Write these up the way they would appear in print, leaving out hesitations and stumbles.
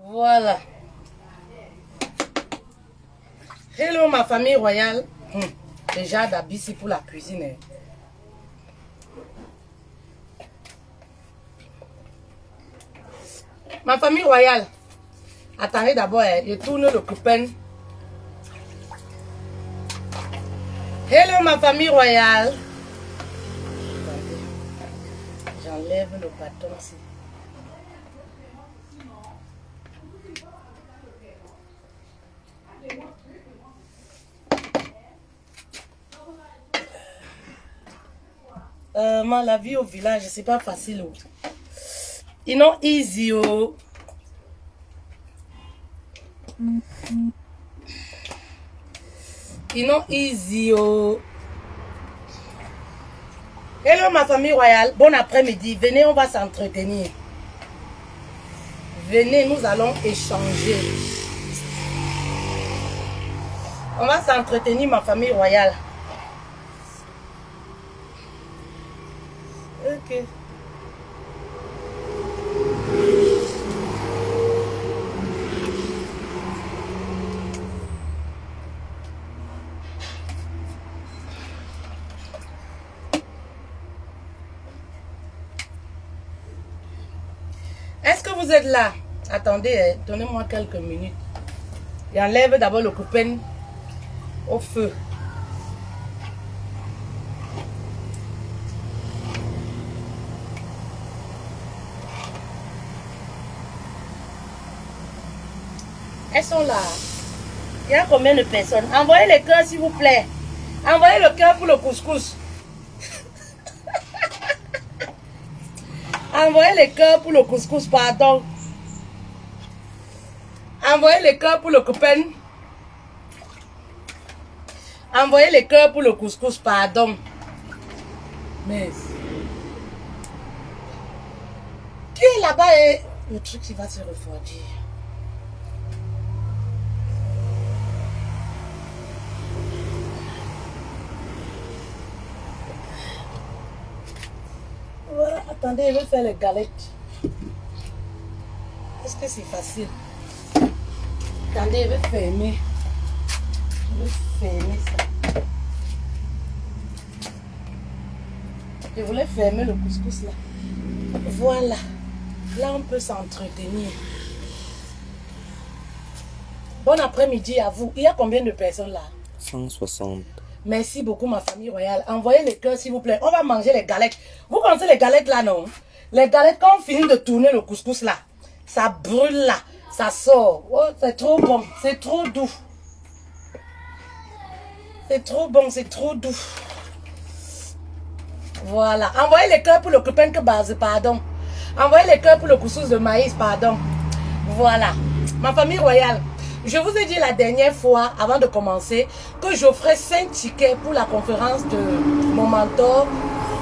Voilà. Hello ma famille royale. Déjà d'habits pour la cuisine. Ma famille royale. Attendez d'abord, je tourne le coupon. Hello ma famille royale. J'enlève le bâton ici. La vie au village, c'est pas facile. Ils n'ont easy. Ils n'ont easy. Hello ma famille royale, bon après-midi. Venez, on va s'entretenir. Venez, nous allons échanger. On va s'entretenir ma famille royale. Ok. Est-ce que vous êtes là? Attendez, donnez-moi quelques minutes. J'enlève d'abord le coupon au feu. Elles sont là. Il y a combien de personnes? Envoyez les cœurs s'il vous plaît. Envoyez le cœur pour le couscous. Envoyez les cœurs pour le couscous, pardon. Envoyez les cœurs pour le coupon. Envoyez les cœurs pour le couscous, pardon. Mais qui est là-bas et le truc qui va se refroidir. Voilà, attendez, je vais faire les galettes. Est-ce que c'est facile? Attendez, je vais fermer. Je vais fermer ça. Je voulais fermer le couscous là. Voilà. Là, on peut s'entretenir. Bon après-midi à vous. Il y a combien de personnes là? 160. Merci beaucoup ma famille royale. Envoyez les cœurs s'il vous plaît. On va manger les galettes. Vous connaissez les galettes là, non? Les galettes, quand on finit de tourner le couscous là, ça brûle là, ça sort. Oh, c'est trop bon, c'est trop doux. C'est trop bon, c'est trop doux. Voilà. Envoyez les cœurs pour le copain que base, pardon. Envoyez les cœurs pour le couscous de maïs, pardon. Voilà. Ma famille royale. Je vous ai dit la dernière fois, avant de commencer, que j'offrais 5 tickets pour la conférence de mon mentor,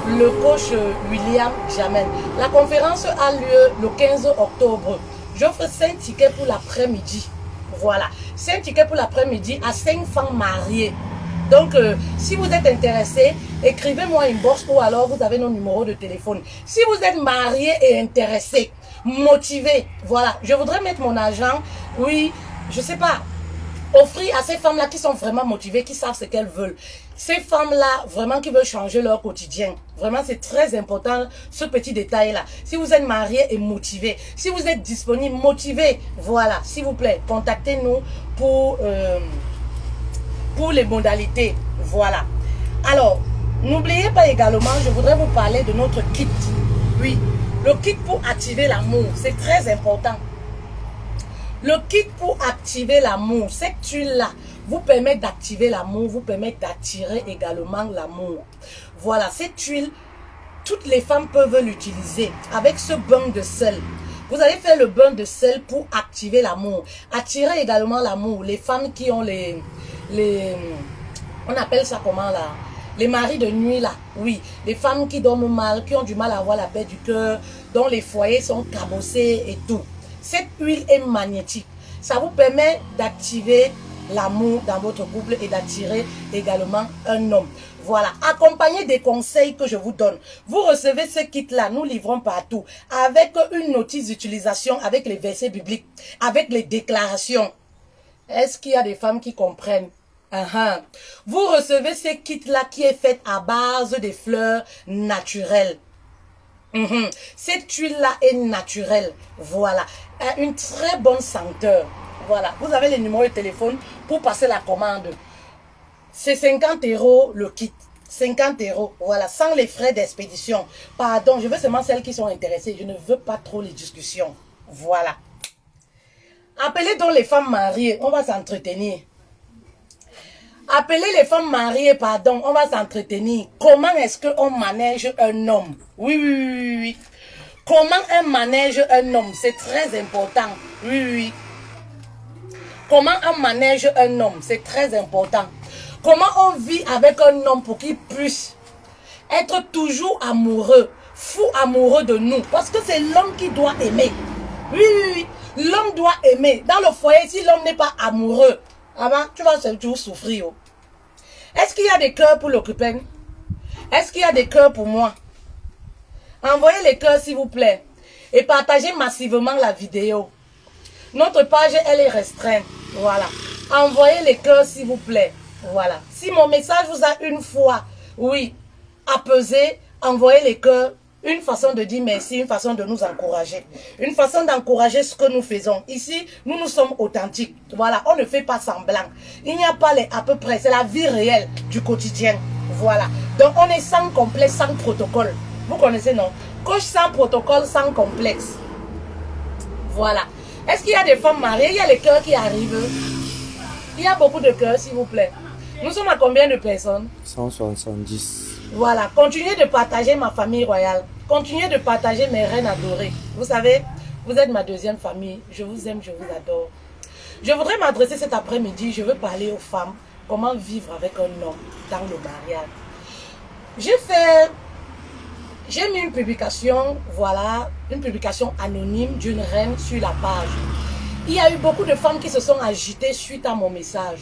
le coach William Jamel. La conférence a lieu le 15 octobre. J'offre 5 tickets pour l'après-midi. Voilà. 5 tickets pour l'après-midi à 5 femmes mariées. Donc, si vous êtes intéressé, écrivez-moi inbox ou alors vous avez nos numéros de téléphone. Si vous êtes marié et intéressé, motivé, voilà, je voudrais mettre mon argent, oui, je sais pas, offrir à ces femmes-là qui sont vraiment motivées, qui savent ce qu'elles veulent. Ces femmes-là, vraiment, qui veulent changer leur quotidien. Vraiment, c'est très important, ce petit détail-là. Si vous êtes marié et motivé, si vous êtes disponible, motivé, voilà, s'il vous plaît, contactez-nous pour les modalités. Voilà. Alors, n'oubliez pas également, je voudrais vous parler de notre kit. Oui, le kit pour activer l'amour, c'est très important. Le kit pour activer l'amour, cette tuile-là vous permet d'activer l'amour, vous permet d'attirer également l'amour. Voilà, cette huile, toutes les femmes peuvent l'utiliser avec ce bain de sel. Vous allez faire le bain de sel pour activer l'amour. Attirer également l'amour. Les femmes qui ont on appelle ça comment là? Les maris de nuit là, oui. Les femmes qui dorment mal, qui ont du mal à avoir la paix du cœur, dont les foyers sont cabossés et tout. Cette huile est magnétique. Ça vous permet d'activer l'amour dans votre couple et d'attirer également un homme. Voilà, accompagné des conseils que je vous donne. Vous recevez ce kit-là, nous livrons partout, avec une notice d'utilisation, avec les versets bibliques, avec les déclarations. Est-ce qu'il y a des femmes qui comprennent? Vous recevez ce kit-là qui est fait à base des fleurs naturelles. Cette huile-là est naturelle. Voilà, une très bonne senteur. Voilà, vous avez les numéros de téléphone pour passer la commande. C'est 50 € le kit. 50 €, voilà, sans les frais d'expédition. Pardon, je veux seulement celles qui sont intéressées. Je ne veux pas trop les discussions. Voilà. Appelez donc les femmes mariées, on va s'entretenir. Appelez les femmes mariées, pardon, on va s'entretenir. Comment est-ce qu'on manège un homme? Oui. Comment on manège un homme? C'est très important. Oui. Comment on manège un homme? C'est très important. Comment on vit avec un homme pour qu'il puisse être toujours amoureux, fou amoureux de nous? Parce que c'est l'homme qui doit aimer. Oui. L'homme doit aimer. Dans le foyer, si l'homme n'est pas amoureux, tu vas toujours souffrir. Est-ce qu'il y a des cœurs pour l'occupant? Est-ce qu'il y a des cœurs pour moi? Envoyez les cœurs s'il vous plaît. Et partagez massivement la vidéo. Notre page, elle est restreinte. Voilà. Envoyez les cœurs s'il vous plaît. Voilà. Si mon message vous a une fois, oui, apaisé, envoyez les cœurs. Une façon de dire merci, une façon de nous encourager. Une façon d'encourager ce que nous faisons. Ici, nous sommes authentiques. Voilà, on ne fait pas semblant. Il n'y a pas les à peu près. C'est la vie réelle du quotidien. Voilà. Donc, on est sans complexe, sans protocole. Vous connaissez, non? Coach sans protocole, sans complexe. Voilà. Est-ce qu'il y a des femmes mariées? Il y a les cœurs qui arrivent. Il y a beaucoup de cœurs, s'il vous plaît. Nous sommes à combien de personnes? 170. Voilà, continuez de partager ma famille royale. Continuez de partager mes reines adorées. Vous savez, vous êtes ma deuxième famille. Je vous aime, je vous adore. Je voudrais m'adresser cet après-midi. Je veux parler aux femmes. Comment vivre avec un homme dans le mariage. J'ai mis une publication, voilà, une publication anonyme d'une reine sur la page. Il y a eu beaucoup de femmes qui se sont agitées suite à mon message.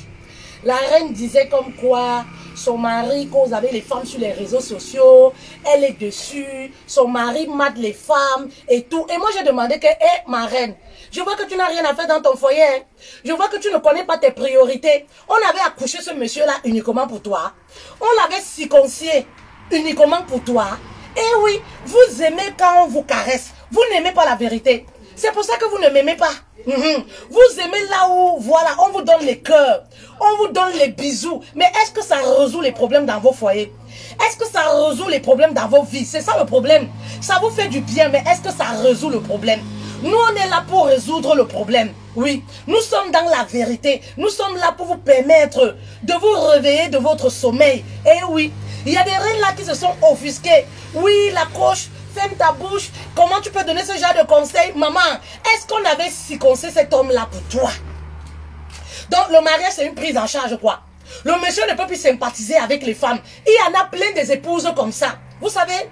La reine disait comme quoi son mari cause avec les femmes sur les réseaux sociaux, elle est dessus, son mari mate les femmes et tout. Et moi j'ai demandé que, ma reine, je vois que tu n'as rien à faire dans ton foyer, hein. Je vois que tu ne connais pas tes priorités. On avait accouché ce monsieur-là uniquement pour toi. On l'avait circoncisé uniquement pour toi. Et oui, vous aimez quand on vous caresse. Vous n'aimez pas la vérité. C'est pour ça que vous ne m'aimez pas. Vous aimez là où, voilà, on vous donne les cœurs, on vous donne les bisous. Mais est-ce que ça résout les problèmes dans vos foyers? Est-ce que ça résout les problèmes dans vos vies? C'est ça le problème. Ça vous fait du bien, mais est-ce que ça résout le problème? Nous, on est là pour résoudre le problème. Oui, nous sommes dans la vérité. Nous sommes là pour vous permettre de vous réveiller de votre sommeil. Et oui, il y a des reines là qui se sont offusquées. Oui, la coche, ferme ta bouche. Comment tu peux donner ce genre de conseils? Maman, est-ce qu'on avait circoncisé cet homme-là pour toi? Donc, le mariage, c'est une prise en charge, quoi. Le monsieur ne peut plus sympathiser avec les femmes. Il y en a plein des épouses comme ça. Vous savez,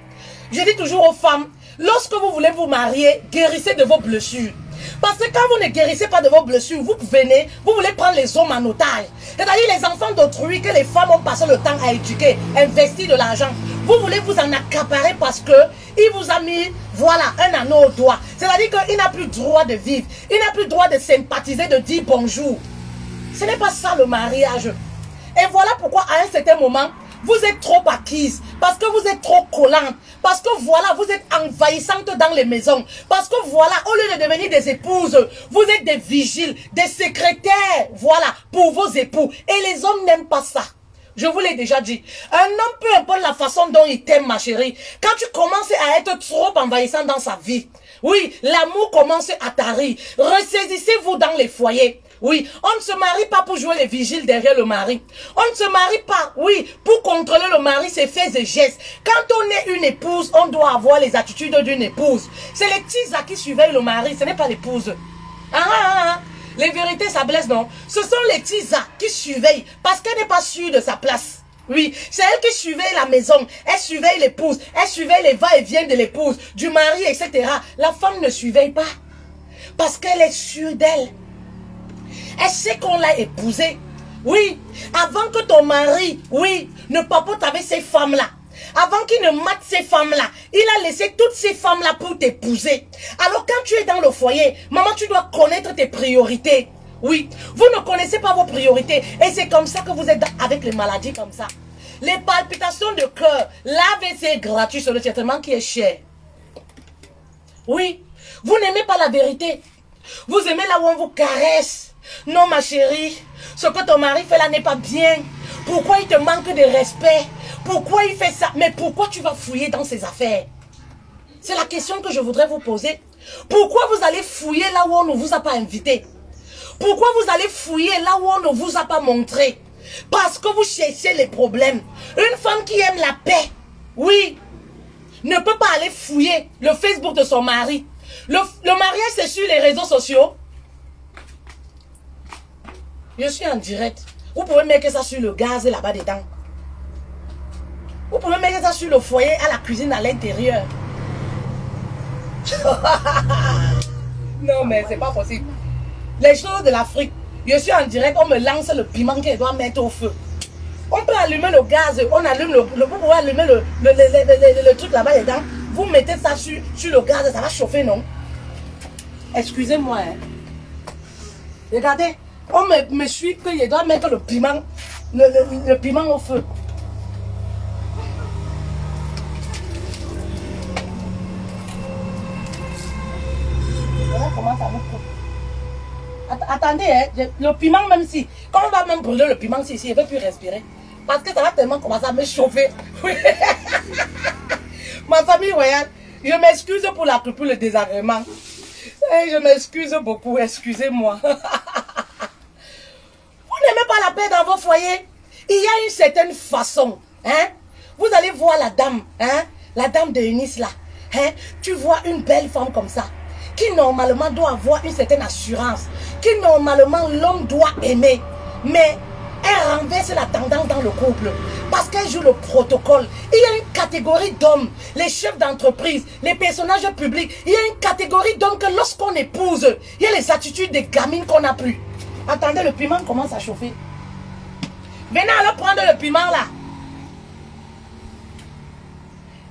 je dis toujours aux femmes, lorsque vous voulez vous marier, guérissez de vos blessures. Parce que quand vous ne guérissez pas de vos blessures, vous venez, vous voulez prendre les hommes en otage. C'est-à-dire les enfants d'autrui que les femmes ont passé le temps à éduquer, investir de l'argent. Vous voulez vous en accaparer parce que il vous a mis, voilà, un anneau au doigt. C'est-à-dire qu'il n'a plus droit de vivre. Il n'a plus droit de sympathiser, de dire bonjour. Ce n'est pas ça le mariage. Et voilà pourquoi à un certain moment, vous êtes trop acquise, parce que vous êtes trop collante, parce que voilà, vous êtes envahissante dans les maisons, parce que voilà, au lieu de devenir des épouses, vous êtes des vigiles, des secrétaires, voilà, pour vos époux. Et les hommes n'aiment pas ça. Je vous l'ai déjà dit. Un homme, peu importe la façon dont il t'aime, ma chérie, quand tu commences à être trop envahissant dans sa vie, oui, l'amour commence à tarir. Ressaisissez-vous dans les foyers. Oui, on ne se marie pas pour jouer les vigiles derrière le mari. On ne se marie pas, oui, pour contrôler le mari, ses faits et gestes. Quand on est une épouse, on doit avoir les attitudes d'une épouse. C'est les tisas qui surveillent le mari, ce n'est pas l'épouse. Les vérités, ça blesse, non? Ce sont les tisas qui surveillent parce qu'elle n'est pas sûre de sa place. Oui, c'est elle qui surveille la maison, elle surveille l'épouse, elle surveille les va-et-vient de l'épouse, du mari, etc. La femme ne surveille pas parce qu'elle est sûre d'elle. Elle sait qu'on l'a épousée. Oui, avant que ton mari, oui, ne papote avec ces femmes-là. Avant qu'il ne mate ces femmes-là, il a laissé toutes ces femmes-là pour t'épouser. Alors quand tu es dans le foyer, maman, tu dois connaître tes priorités. Oui, vous ne connaissez pas vos priorités. Et c'est comme ça que vous êtes avec les maladies comme ça. Les palpitations de cœur, l'AVC gratuit sur le traitement qui est cher. Oui, vous n'aimez pas la vérité. Vous aimez là où on vous caresse. Non ma chérie, ce que ton mari fait là n'est pas bien. Pourquoi il te manque de respect? Pourquoi il fait ça? Mais pourquoi tu vas fouiller dans ses affaires? C'est la question que je voudrais vous poser. Pourquoi vous allez fouiller là où on ne vous a pas invité? Pourquoi vous allez fouiller là où on ne vous a pas montré? Parce que vous cherchez les problèmes. Une femme qui aime la paix, oui, ne peut pas aller fouiller le Facebook de son mari. Le mariage, c'est sur les réseaux sociaux. Je suis en direct. Vous pouvez mettre ça sur le gaz là-bas dedans. Vous pouvez mettre ça sur le foyer, à la cuisine, à l'intérieur. Non, mais c'est pas possible. Les choses de l'Afrique. Je suis en direct, on me lance le piment qu'elle doit mettre au feu. On peut allumer le gaz, on allume vous pouvez allumer le truc là-bas dedans. Vous mettez ça sur le gaz, ça va chauffer, non? Excusez-moi. Hein. Regardez, on me suit que je dois mettre le piment au feu. Voilà comment ça me coupe. Attendez, hein, le piment même si, quand on va même brûler le piment ici, je ne vais plus respirer. Parce que ça va tellement commencer à me chauffer. Oui. Ma famille royale, je m'excuse pour la coupe, pour le désagrément. Et je m'excuse beaucoup, excusez-moi. Vous n'aimez pas la paix dans vos foyers? Il y a une certaine façon. Hein? Vous allez voir la dame, hein? La dame de Eunice là. Hein? Tu vois une belle femme comme ça, qui normalement doit avoir une certaine assurance, qui normalement l'homme doit aimer. Mais elle renverse la tendance dans le couple parce qu'elle joue le protocole. Il y a une catégorie d'hommes, les chefs d'entreprise, les personnages publics. Il y a une catégorie d'hommes que lorsqu'on épouse, il y a les attitudes des gamines qu'on n'a plus. Attendez, le piment commence à chauffer. Venez alors prendre le piment là.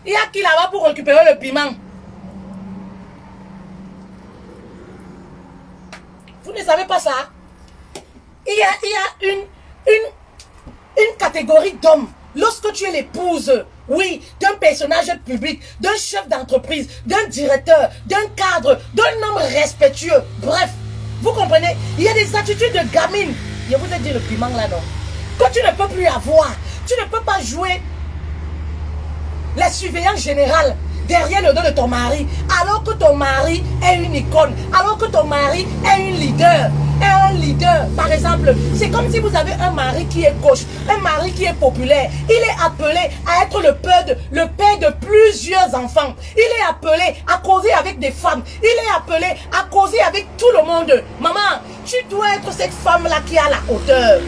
Il y a qui là-bas pour récupérer le piment? Vous ne savez pas ça? Il y a une catégorie d'hommes. Lorsque tu es l'épouse, oui, d'un personnage public, d'un chef d'entreprise, d'un directeur, d'un cadre, d'un homme respectueux, bref, vous comprenez? Il y a des attitudes de gamine. Je vous ai dit le piment là, non? Que tu ne peux plus avoir. Tu ne peux pas jouer la surveillance générale derrière le dos de ton mari, alors que ton mari est une icône, alors que ton mari est une leader. Un leader, par exemple, c'est comme si vous avez un mari qui est gauche, un mari qui est populaire. Il est appelé à être le père de plusieurs enfants. Il est appelé à causer avec des femmes. Il est appelé à causer avec tout le monde. Maman, tu dois être cette femme-là qui a la hauteur.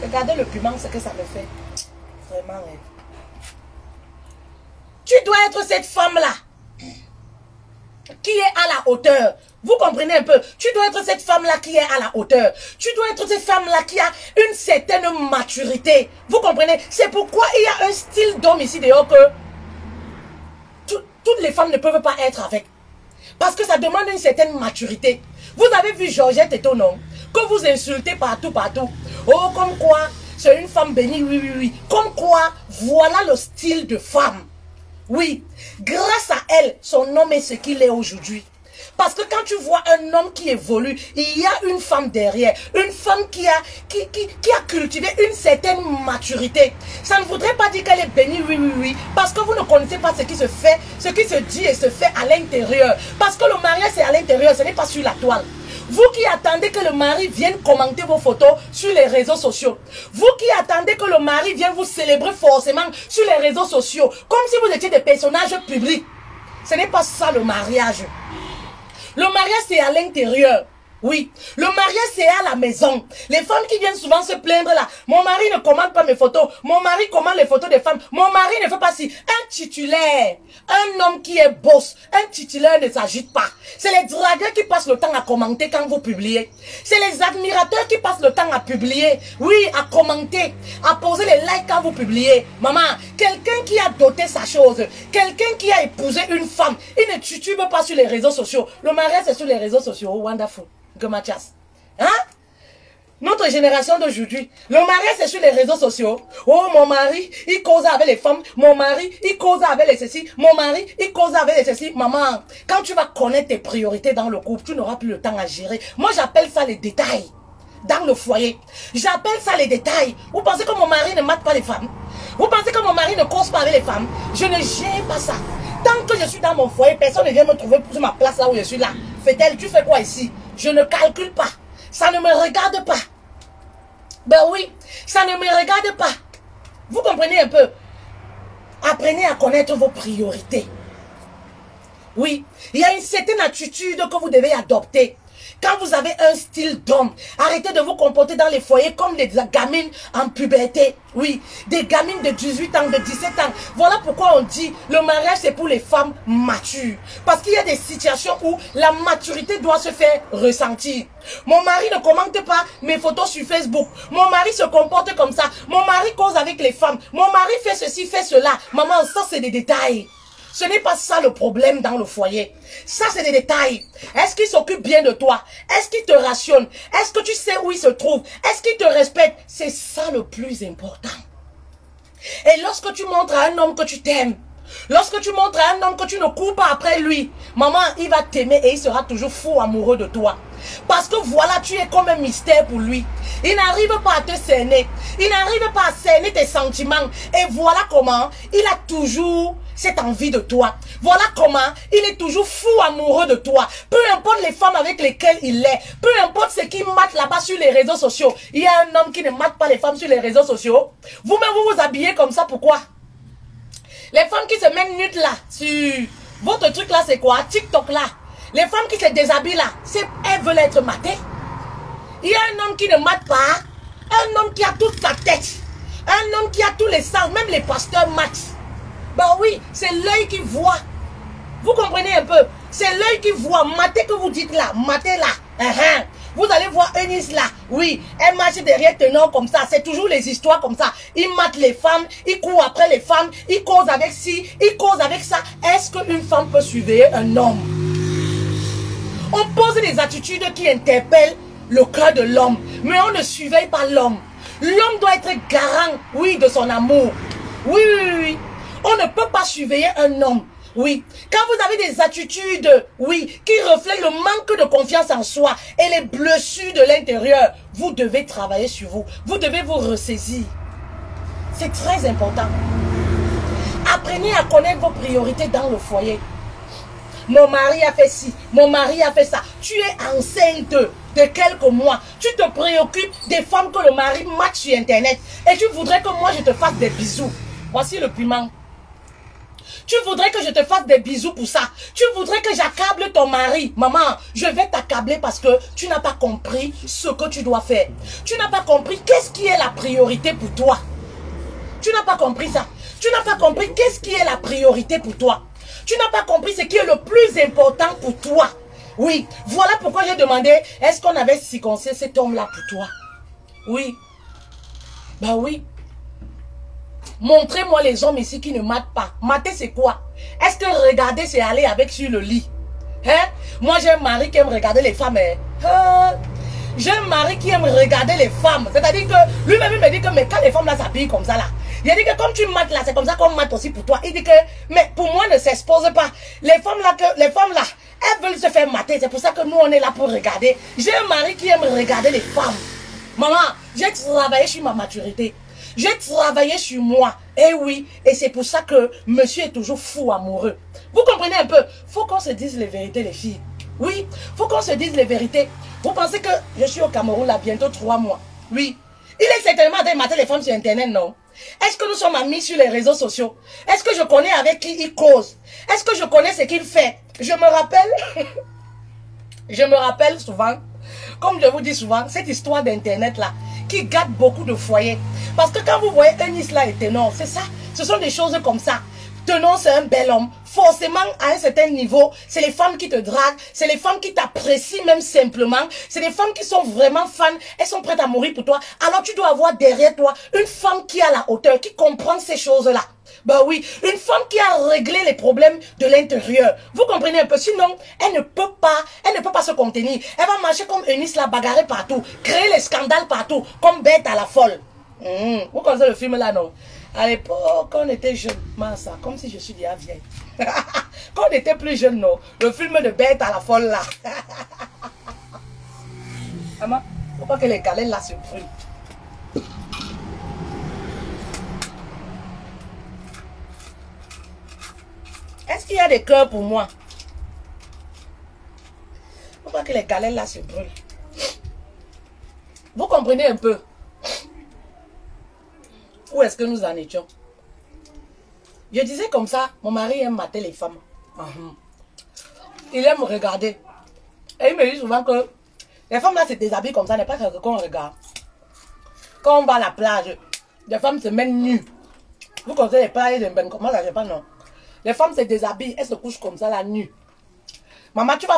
Regardez le piment, ce que ça me fait. Vraiment, hein. Tu dois être cette femme-là qui est à la hauteur. Vous comprenez un peu? Tu dois être cette femme-là qui est à la hauteur. Tu dois être cette femme-là qui a une certaine maturité. Vous comprenez? C'est pourquoi il y a un style d'homme ici dehors que toutes les femmes ne peuvent pas être avec. Parce que ça demande une certaine maturité. Vous avez vu Georgette et ton nom, que vous insultez partout. Oh, comme quoi, c'est une femme bénie, oui. Comme quoi, voilà le style de femme. Oui, grâce à elle, son homme est ce qu'il est aujourd'hui. Parce que quand tu vois un homme qui évolue, il y a une femme derrière. Une femme qui a cultivé une certaine maturité. Ça ne voudrait pas dire qu'elle est bénie, oui. Parce que vous ne connaissez pas ce qui se fait, ce qui se dit et se fait à l'intérieur. Parce que le mariage, c'est à l'intérieur, ce n'est pas sur la toile. Vous qui attendez que le mari vienne commenter vos photos sur les réseaux sociaux. Vous qui attendez que le mari vienne vous célébrer forcément sur les réseaux sociaux. Comme si vous étiez des personnages publics. Ce n'est pas ça le mariage. Le mariage, c'est à l'intérieur. Oui, le mariage c'est à la maison. Les femmes qui viennent souvent se plaindre là, mon mari ne commande pas mes photos, mon mari commande les photos des femmes, mon mari ne fait pas ci. Un titulaire, un homme qui est boss, un titulaire ne s'agite pas. C'est les dragueurs qui passent le temps à commenter quand vous publiez. C'est les admirateurs qui passent le temps à publier, oui, à commenter, à poser les likes quand vous publiez. Maman, quelqu'un qui a doté sa chose, quelqu'un qui a épousé une femme, il ne titube pas sur les réseaux sociaux. Le mariage c'est sur les réseaux sociaux, wonderful. Gomachas. Hein? Notre génération d'aujourd'hui, le mariage c'est sur les réseaux sociaux. Oh, mon mari, il cause avec les femmes. Mon mari, il cause avec les ceci. Mon mari, il cause avec les ceci. Maman, quand tu vas connaître tes priorités dans le couple, tu n'auras plus le temps à gérer. Moi, j'appelle ça les détails. Dans le foyer. J'appelle ça les détails. Vous pensez que mon mari ne mate pas les femmes? Vous pensez que mon mari ne cause pas avec les femmes? Je ne gère pas ça. Tant que je suis dans mon foyer, personne ne vient me trouver sur ma place là où je suis là. Fait-elle, tu fais quoi ici? Je ne calcule pas. Ça ne me regarde pas. Ben oui, ça ne me regarde pas. Vous comprenez un peu? Apprenez à connaître vos priorités. Oui, il y a une certaine attitude que vous devez adopter. Quand vous avez un style d'homme, arrêtez de vous comporter dans les foyers comme des gamines en puberté. Oui, des gamines de 18 ans, de 17 ans. Voilà pourquoi on dit le mariage c'est pour les femmes matures. Parce qu'il y a des situations où la maturité doit se faire ressentir. Mon mari ne commente pas mes photos sur Facebook. Mon mari se comporte comme ça. Mon mari cause avec les femmes. Mon mari fait ceci, fait cela. Maman, ça c'est des détails. Ce n'est pas ça le problème dans le foyer. Ça, c'est des détails. Est-ce qu'il s'occupe bien de toi? Est-ce qu'il te rationne? Est-ce que tu sais où il se trouve? Est-ce qu'il te respecte? C'est ça le plus important. Et lorsque tu montres à un homme que tu t'aimes, lorsque tu montres à un homme que tu ne cours pas après lui, maman, il va t'aimer et il sera toujours fou amoureux de toi. Parce que voilà, tu es comme un mystère pour lui. Il n'arrive pas à te cerner. Il n'arrive pas à cerner tes sentiments. Et voilà comment il a toujours cette envie de toi. Voilà comment il est toujours fou amoureux de toi. Peu importe les femmes avec lesquelles il est. Peu importe ce qu'il mate là-bas sur les réseaux sociaux. Il y a un homme qui ne mate pas les femmes sur les réseaux sociaux. Vous-même, vous vous habillez comme ça. Pourquoi? Les femmes qui se mettent nudes là, sur votre truc là, c'est quoi? TikTok là. Les femmes qui se déshabillent là, elles veulent être matées. Il y a un homme qui ne mate pas. Un homme qui a toute sa tête. Un homme qui a tous les sens. Même les pasteurs matent. Ben oui, c'est l'œil qui voit. Vous comprenez un peu? C'est l'œil qui voit. Matez que vous dites là. Matez là. Vous allez voir Eunice là. Oui, elle marche derrière tenant comme ça. C'est toujours les histoires comme ça. Il mate les femmes. Il court après les femmes. Il cause avec ci. Il cause avec ça. Est-ce qu'une femme peut surveiller un homme? On pose des attitudes qui interpellent le cœur de l'homme. Mais on ne surveille pas l'homme. L'homme doit être garant, oui, de son amour. Oui, oui, oui. On ne peut pas surveiller un homme. Oui. Quand vous avez des attitudes, oui, qui reflètent le manque de confiance en soi et les blessures de l'intérieur, vous devez travailler sur vous. Vous devez vous ressaisir. C'est très important. Apprenez à connaître vos priorités dans le foyer. Mon mari a fait ci, mon mari a fait ça. Tu es enceinte de quelques mois. Tu te préoccupes des femmes que le mari mate sur Internet. Et tu voudrais que moi je te fasse des bisous. Voici le piment. Tu voudrais que je te fasse des bisous pour ça. Tu voudrais que j'accable ton mari. Maman, je vais t'accabler parce que tu n'as pas compris ce que tu dois faire. Tu n'as pas compris qu'est-ce qui est la priorité pour toi. Tu n'as pas compris ça. Tu n'as pas compris qu'est-ce qui est la priorité pour toi. Tu n'as pas compris ce qui est le plus important pour toi. Oui, voilà pourquoi j'ai demandé, est-ce qu'on avait circoncis cet homme-là pour toi? Oui. Bah oui. Montrez-moi les hommes ici qui ne matent pas. Mater, c'est quoi? Est-ce que regarder, c'est aller avec sur le lit? Hein? Moi, j'ai un mari qui aime regarder les femmes. J'ai un mari qui aime regarder les femmes. C'est-à-dire que lui-même, il me dit que mais quand les femmes là s'habillent comme ça là, il a dit que comme tu mates là, c'est comme ça qu'on mate aussi pour toi. Il dit que, mais pour moi, ne s'expose pas. Les femmes là, elles veulent se faire mater. C'est pour ça que nous, on est là pour regarder. J'ai un mari qui aime regarder les femmes. Maman, j'ai travaillé sur ma maturité. J'ai travaillé sur moi. Eh oui, et c'est pour ça que monsieur est toujours fou amoureux. Vous comprenez un peu? Faut qu'on se dise les vérités, les filles. Oui, faut qu'on se dise les vérités. Vous pensez que je suis au Cameroun là, bientôt 3 mois? Oui. Il est certainement de mater les femmes sur Internet, non? Est-ce que nous sommes amis sur les réseaux sociaux? Est-ce que je connais avec qui il cause? Est-ce que je connais ce qu'il fait? Je me rappelle souvent, comme je vous dis souvent, cette histoire d'internet là, qui gâte beaucoup de foyers. Parce que quand vous voyez Eunice là et Ténor, c'est ça, ce sont des choses comme ça. Ténor, c'est un bel homme. Forcément, à un certain niveau, c'est les femmes qui te draguent, c'est les femmes qui t'apprécient même simplement, c'est les femmes qui sont vraiment fans, elles sont prêtes à mourir pour toi. Alors tu dois avoir derrière toi une femme qui a la hauteur, qui comprend ces choses-là. Ben oui, une femme qui a réglé les problèmes de l'intérieur. Vous comprenez un peu, sinon, elle ne peut pas se contenir. Elle va marcher comme Eunice, la bagarrer partout, créer les scandales partout, comme bête à la folle. Vous connaissez le film là, non? À l'époque, quand on était jeune, ça, comme si je suis déjà vieille. Quand on était plus jeune, non? Le film de bête à la folle là. Maman, pourquoi que les galets là se brûlent? Est-ce qu'il y a des cœurs pour moi? Pourquoi que les galets là se brûlent? Vous comprenez un peu? Où est-ce que nous en étions? Je disais comme ça, mon mari aime mater les femmes. Il aime regarder. Et il me dit souvent que les femmes là se déshabillent comme ça, n'est pas quelque qu'on regarde. Quand on va à la plage, les femmes se mettent nues. Vous connaissez les plages de Ben, comment ça, je sais pas, non. Les femmes se déshabillent, elles se couchent comme ça, la nuit. Maman, tu vas